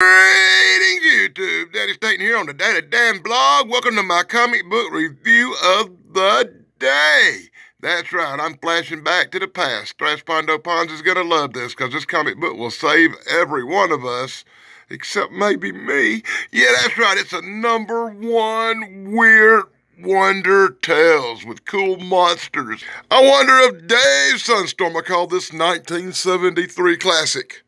Greetings, YouTube. Daddy Staten here on the Daddy Dan blog. Welcome to my comic book review of the day. That's right, I'm flashing back to the past. Thrash Pondo Pons is going to love this because this comic book will save every one of us, except maybe me. Yeah, that's right, it's a #1 Weird Wonder Tales with cool monsters. I wonder if Dave Sunstorm will call this 1973 classic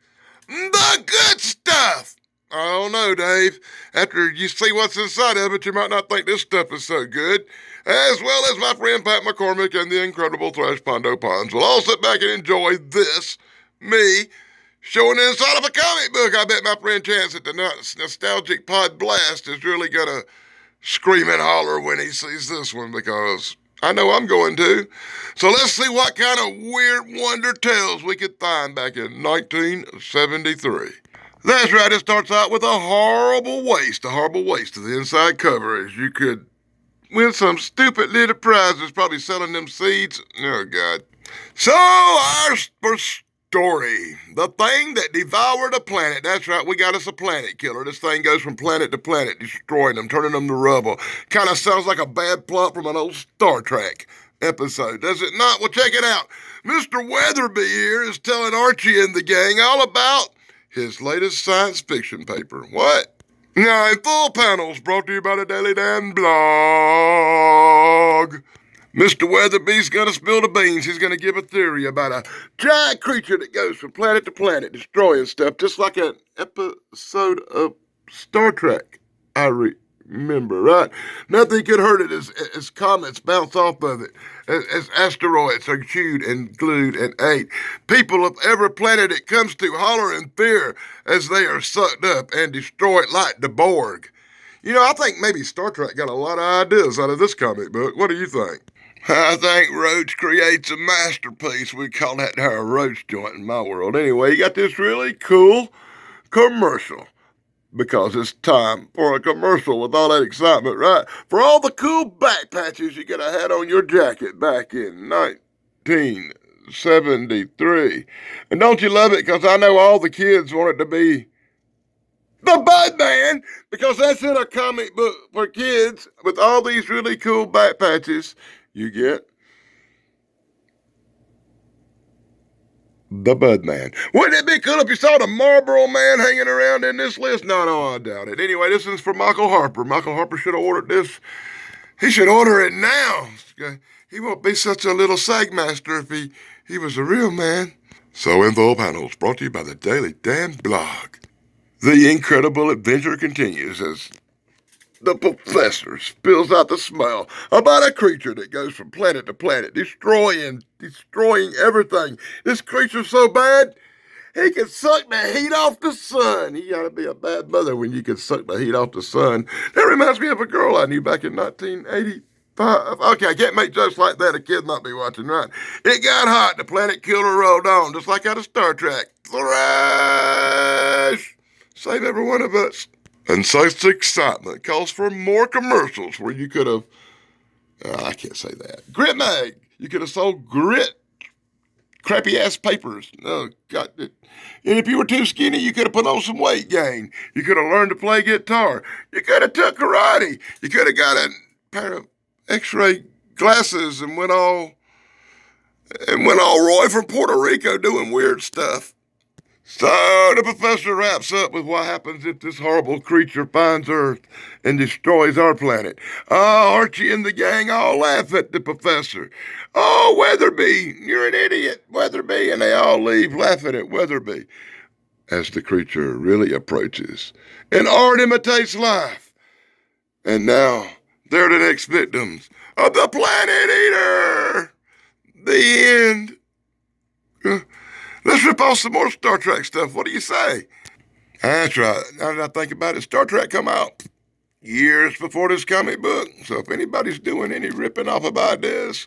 the good stuff. I don't know, Dave. After you see what's inside of it, you might not think this stuff is so good. As well as my friend Pat McCormick and the incredible Thrash Pondo Pons will all sit back and enjoy this, me, showing the inside of a comic book. I bet my friend Chance at the Nostalgic Pod Blast is really gonna scream and holler when he sees this one because I know I'm going to. So let's see what kind of weird wonder tales we could find back in 1973. That's right, it starts out with a horrible waste of the inside cover as you could win some stupid little prizes, probably selling them seeds. Oh, God. So, our first story, the thing that devoured a planet. That's right, we got us a planet killer. This thing goes from planet to planet, destroying them, turning them to rubble. Kind of sounds like a bad plot from an old Star Trek episode, does it not? Well, check it out. Mr. Weatherby here is telling Archie and the gang all about his latest science fiction paper. What? Now, in full panels, brought to you by the Daily Dan blog. Mr. Weatherby's gonna spill the beans. He's gonna give a theory about a giant creature that goes from planet to planet, destroying stuff, just like an episode of Star Trek. I remember, right? Nothing could hurt it as comets bounce off of it, as asteroids are chewed and glued and ate. People of every planet it comes to holler in fear as they are sucked up and destroyed like the Borg. You know, I think maybe Star Trek got a lot of ideas out of this comic book. What do you think? I think Roach creates a masterpiece. We call that our Roach joint in my world. Anyway, you got this really cool commercial. Because it's time for a commercial with all that excitement, right? For all the cool back patches you could have had on your jacket back in 1973. And don't you love it? Because I know all the kids want it to be the Budman, because that's in a comic book for kids with all these really cool back patches you get. The Budman. Wouldn't it be cool if you saw the Marlboro Man hanging around in this list? No, I doubt it. Anyway, this is for Michael Harper. Michael Harper should have ordered this. He should order it now. He won't be such a little sagmaster if he was a real man. So, Info Panels, brought to you by the Daily Dan blog. The incredible adventure continues as the professor spills out the smell about a creature that goes from planet to planet, destroying everything. This creature's so bad, he can suck the heat off the sun. You gotta be a bad mother when you can suck the heat off the sun. That reminds me of a girl I knew back in 1985. Okay, I can't make jokes like that. A kid might be watching, right? It got hot. The planet killer rolled on, just like out of Star Trek. Thrash! Save every one of us. And such excitement calls for more commercials where you could have, I can't say that. Grit Mag. You could have sold grit, crappy ass papers. Oh, God. And if you were too skinny, you could have put on some weight gain. You could have learned to play guitar. You could have took karate. You could have got a pair of x-ray glasses and went all Roy from Puerto Rico doing weird stuff. So the professor wraps up with what happens if this horrible creature finds Earth and destroys our planet. Oh, Archie and the gang all laugh at the professor. Oh, Weatherby, you're an idiot, Weatherby. And they all leave laughing at Weatherby as the creature really approaches. And art imitates life. And now they're the next victims of the Planet Eater. The end. Let's rip off some more Star Trek stuff. What do you say? That's right. Now that I think about it, Star Trek come out years before this comic book. So if anybody's doing any ripping off of ideas,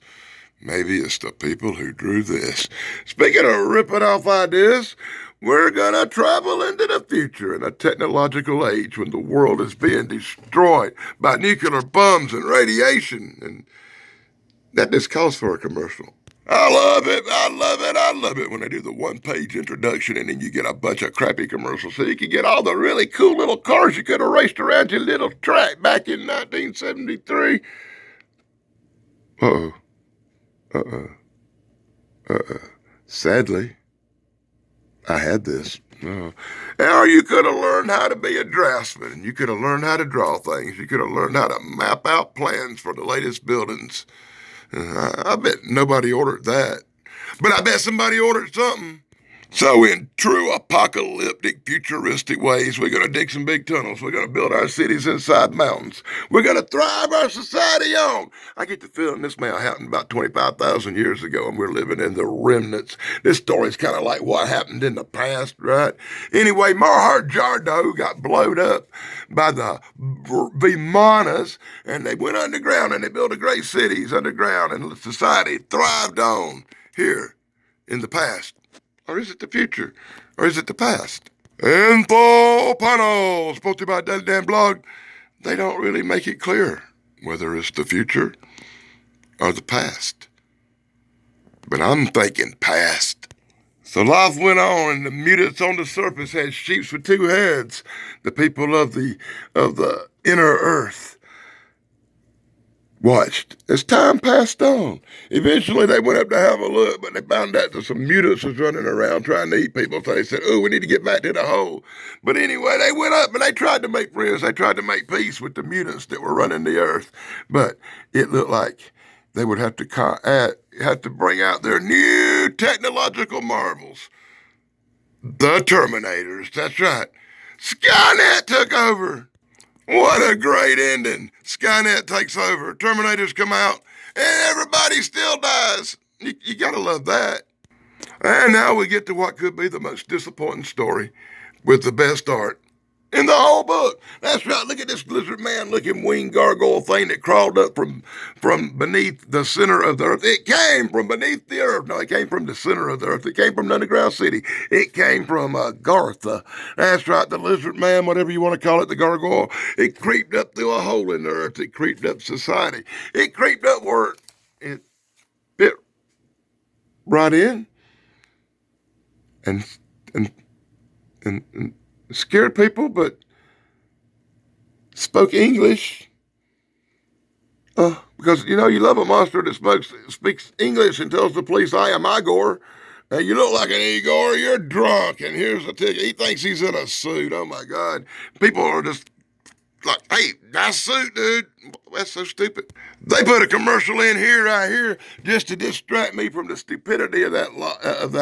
maybe it's the people who drew this. Speaking of ripping off ideas, we're going to travel into the future in a technological age when the world is being destroyed by nuclear bombs and radiation. And that just calls for a commercial. I love it. I love it. I love it when they do the one-page introduction and then you get a bunch of crappy commercials so you can get all the really cool little cars you could have raced around your little track back in 1973. Uh-oh. Uh-oh. Uh-oh. Sadly, I had this. Or you could have learned how to be a draftsman. You could have learned how to draw things. You could have learned how to map out plans for the latest buildings. I bet nobody ordered that. But I bet somebody ordered something. So in true apocalyptic, futuristic ways, we're going to dig some big tunnels. We're going to build our cities inside mountains. We're going to thrive our society on. I get the feeling this may have happened about 25,000 years ago, and we're living in the remnants. This story's kind of like what happened in the past, right? Anyway, Mohenjo-Daro got blowed up by the Vimanas, and they went underground, and they built great cities underground, and society thrived on here in the past. Or is it the future? Or is it the past? Info panels brought to you by Daily Dan Blog. They don't really make it clear whether it's the future or the past. But I'm thinking past. So life went on, and the mutants on the surface had sheep with two heads. The people of the inner earth watched as time passed on. Eventually, they went up to have a look, but they found out that some mutants was running around trying to eat people. So they said, "Oh, we need to get back to the hole." But anyway, they went up and they tried to make friends. They tried to make peace with the mutants that were running the earth. But it looked like they would have to bring out their new technological marvels. The Terminators. That's right. Skynet took over. What a great ending. Skynet takes over. Terminators come out, and everybody still dies. You gotta love that. And now we get to what could be the most disappointing story with the best art in the whole book. That's right. Look at this lizard man looking wing gargoyle thing that crawled up from beneath the center of the earth. It came from beneath the earth. No, it came from the center of the earth. It came from the underground city. It came from Gartha. That's right. The lizard man, whatever you want to call it, the gargoyle. It creeped up through a hole in the earth. It creeped up society. It creeped up where it bit right in and and and scared people, but spoke English. Because, you love a monster that speaks English and tells the police, "I am Igor." And you look like an Igor, you're drunk, and here's the ticket. He thinks he's in a suit. Oh, my God. People are just like, "Hey, nice suit, dude." That's so stupid. They put a commercial in here, right here, just to distract me from the stupidity of that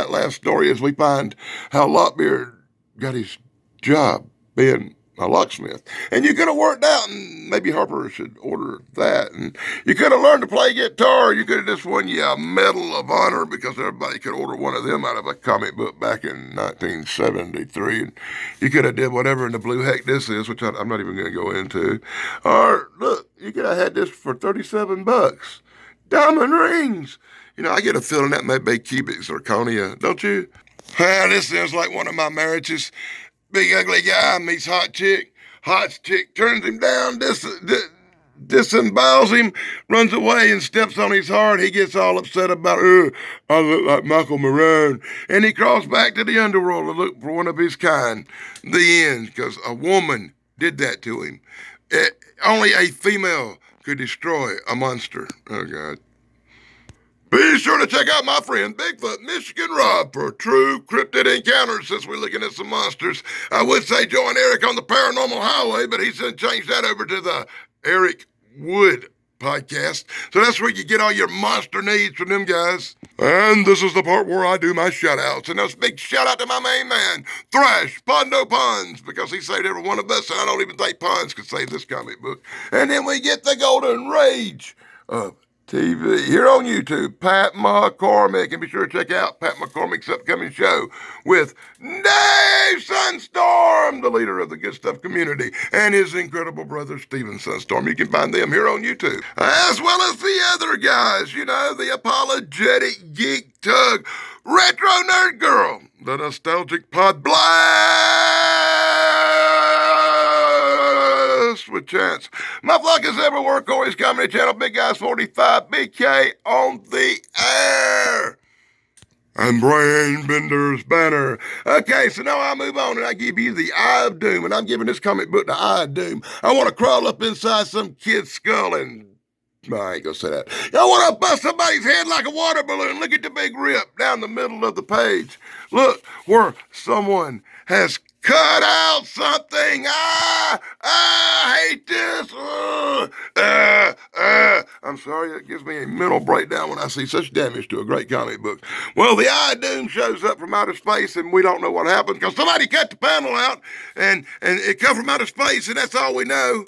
last story as we find how Lockbeard got his job being a locksmith. And you could have worked out, and maybe Harper should order that. And you could have learned to play guitar. You could have just won you a Medal of Honor because everybody could order one of them out of a comic book back in 1973. And you could have did whatever in the blue heck this is, which I'm not even going to go into. Or, look, you could have had this for $37. Diamond rings. I get a feeling that may be cubic zirconia, don't you? This sounds like one of my marriages. Big ugly guy meets hot chick. Hot chick turns him down, disembowels him, runs away and steps on his heart. He gets all upset about, I look like Michael Moran. And he crawls back to the underworld to look for one of his kind. The end, because a woman did that to him. Only a female could destroy a monster. Oh, God. Be sure to check out my friend Bigfoot Michigan Rob for true cryptid encounters since we're looking at some monsters. I would say join Eric on the Paranormal Highway, but he's going to change that over to the Eric Wood podcast. So that's where you get all your monster needs from them guys. And this is the part where I do my shout-outs. And that's a big shout-out to my main man, Thrash Pondo Puns, because he saved every one of us, and I don't even think Puns could save this comic book. And then we get the Golden Rage of TV here on YouTube, Pat McCormick, and be sure to check out Pat McCormick's upcoming show with Dave Sunstorm, the leader of the Good Stuff community, and his incredible brother Steven Sunstorm. You can find them here on YouTube, as well as the other guys, the apologetic geek tug, Retro Nerd Girl, the nostalgic pod blast with Chance. My flock is everywhere. Corey's Comedy Channel, Big Guys 45, BK on the air. I'm Brian Bender's banner. Okay, so now I move on and I give you the Eye of Doom, and I'm giving this comic book the Eye of Doom. I want to crawl up inside some kid's skull and I ain't gonna say that. I want to bust somebody's head like a water balloon. Look at the big rip down the middle of the page. Look where someone has cut out something. I hate this. I'm sorry, it gives me a mental breakdown when I see such damage to a great comic book. Well, the Eye of Doom shows up from outer space, and we don't know what happened because somebody cut the panel out, and it come from outer space, and that's all we know.